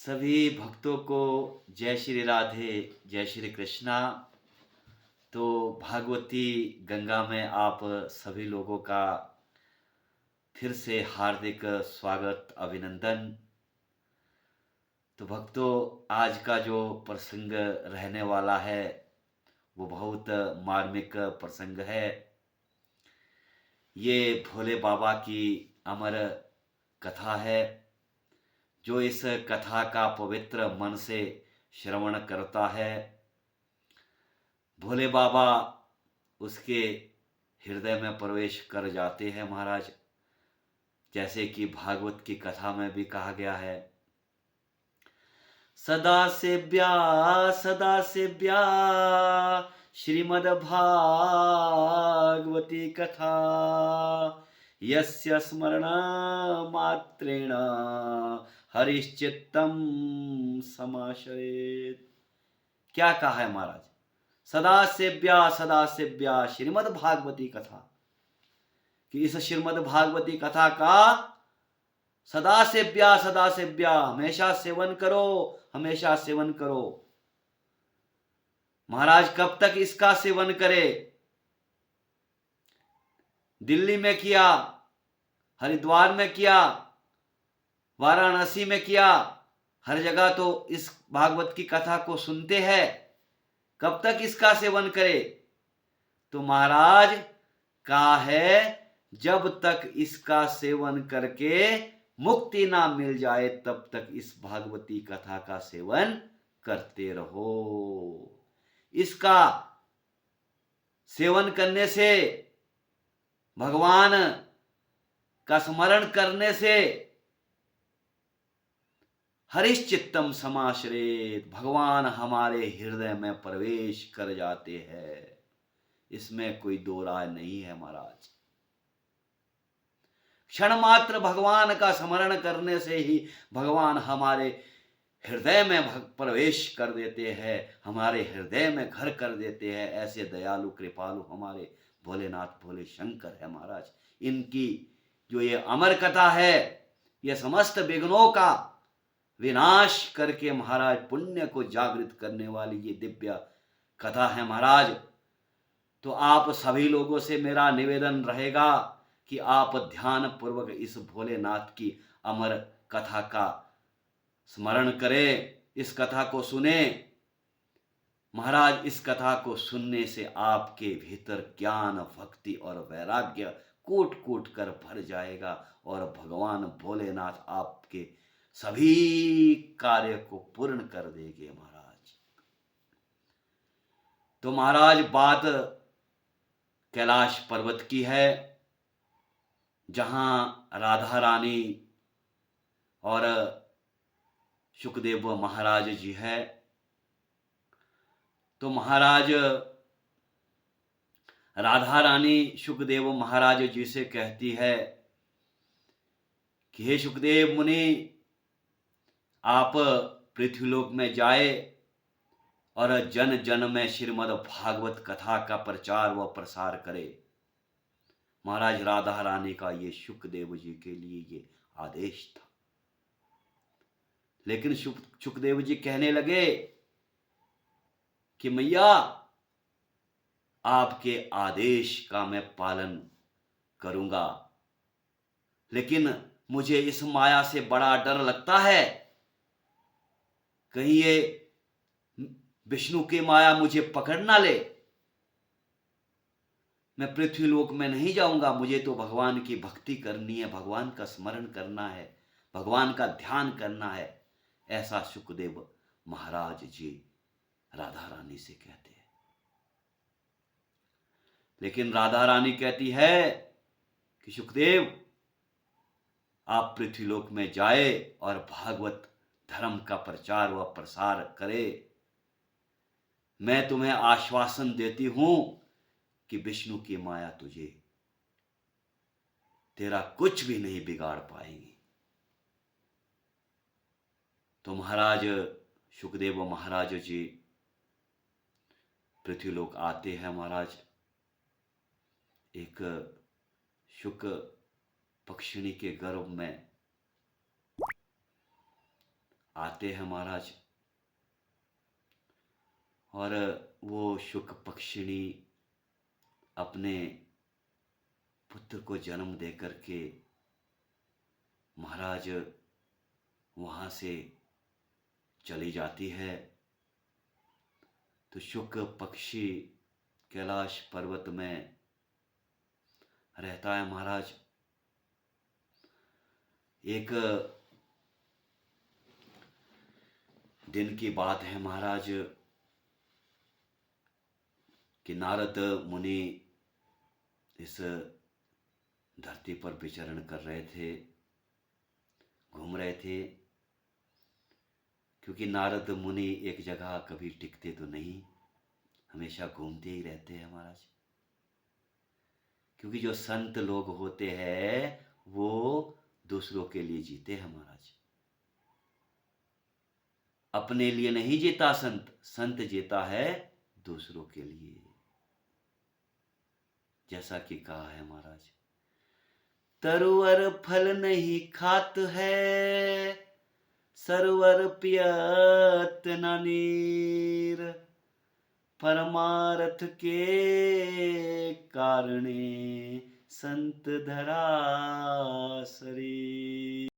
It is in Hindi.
सभी भक्तों को जय श्री राधे, जय श्री कृष्णा। तो भागवती गंगा में आप सभी लोगों का फिर से हार्दिक स्वागत, अभिनंदन। तो भक्तों, आज का जो प्रसंग रहने वाला है वो बहुत मार्मिक प्रसंग है। ये भोले बाबा की अमर कथा है। जो इस कथा का पवित्र मन से श्रवण करता है, भोले बाबा उसके हृदय में प्रवेश कर जाते हैं महाराज। जैसे कि भागवत की कथा में भी कहा गया है, सदा सेव्या सदा सेव्या श्रीमद्भागवती कथा, यस्य स्मरण मात्रेण हरिश्चित्तम समाश्रयेत्। क्या कहा है महाराज? सदा सेव्या श्रीमद् भागवती कथा, कि इस श्रीमद् भागवती कथा का सदा सेव्या हमेशा सेवन करो, हमेशा सेवन करो। महाराज कब तक इसका सेवन करे? दिल्ली में किया, हरिद्वार में किया, वाराणसी में किया, हर जगह तो इस भागवत की कथा को सुनते हैं। कब तक इसका सेवन करे? तो महाराज कहा है, जब तक इसका सेवन करके मुक्ति ना मिल जाए तब तक इस भागवती कथा का सेवन करते रहो। इसका सेवन करने से, भगवान का स्मरण करने से हरिश्चित्तम समाश्रयेत्, भगवान हमारे हृदय में प्रवेश कर जाते हैं। इसमें कोई दो राय नहीं है महाराज। क्षण मात्र भगवान का स्मरण करने से ही भगवान हमारे हृदय में प्रवेश कर देते हैं, हमारे हृदय में घर कर देते हैं। ऐसे दयालु कृपालु हमारे भोलेनाथ भोले शंकर है महाराज। इनकी जो ये अमर कथा है, ये समस्त विघ्नों का विनाश करके महाराज पुण्य को जागृत करने वाली ये दिव्य कथा है महाराज। तो आप सभी लोगों से मेरा निवेदन रहेगा कि आप ध्यान पूर्वक इस भोलेनाथ की अमर कथा का स्मरण करें, इस कथा को सुने। महाराज इस कथा को सुनने से आपके भीतर ज्ञान, भक्ति और वैराग्य कूट कूट कर भर जाएगा और भगवान भोलेनाथ आपके सभी कार्य को पूर्ण कर देंगे महाराज। तो महाराज बात कैलाश पर्वत की है, जहां राधा रानी और शुकदेव महाराज जी है। तो महाराज राधा रानी शुकदेव महाराज जी से कहती है कि हे शुकदेव मुनि, आप पृथ्वीलोक में जाए और जन जन में श्रीमद् भागवत कथा का प्रचार व प्रसार करे। महाराज राधा रानी का ये शुकदेव जी के लिए ये आदेश था। लेकिन शुकदेव जी कहने लगे कि मैया, आपके आदेश का मैं पालन करूंगा, लेकिन मुझे इस माया से बड़ा डर लगता है। कहीं ये विष्णु की माया मुझे पकड़ ना ले। मैं पृथ्वीलोक में नहीं जाऊंगा, मुझे तो भगवान की भक्ति करनी है, भगवान का स्मरण करना है, भगवान का ध्यान करना है। ऐसा शुकदेव महाराज जी राधा रानी से कहते हैं। लेकिन राधा रानी कहती है कि शुकदेव, आप पृथ्वीलोक में जाए और भागवत धर्म का प्रचार व प्रसार करे। मैं तुम्हें आश्वासन देती हूं कि विष्णु की माया तुझे, तेरा कुछ भी नहीं बिगाड़ पाएगी। तो महाराज शुकदेव महाराज जी पृथ्वीलोक आते हैं महाराज। एक शुक पक्षिणी के गर्भ में आते हैं महाराज, और वो शुक पक्षिणी अपने पुत्र को जन्म दे करके महाराज वहाँ से चली जाती है। तो शुक पक्षी कैलाश पर्वत में रहता है महाराज। एक दिन की बात है महाराज कि नारद मुनि इस धरती पर विचरण कर रहे थे, घूम रहे थे, क्योंकि नारद मुनि एक जगह कभी टिकते तो नहीं, हमेशा घूमते ही रहते हैं महाराज। क्योंकि जो संत लोग होते हैं वो दूसरों के लिए जीते हैं महाराज, अपने लिए नहीं जीता संत, संत जीता है दूसरों के लिए। जैसा कि कहा है महाराज, तरुवर फल नहीं खात है, सरवर पियत न नीर, परमार्थ के कारणे संत धरा शरीर।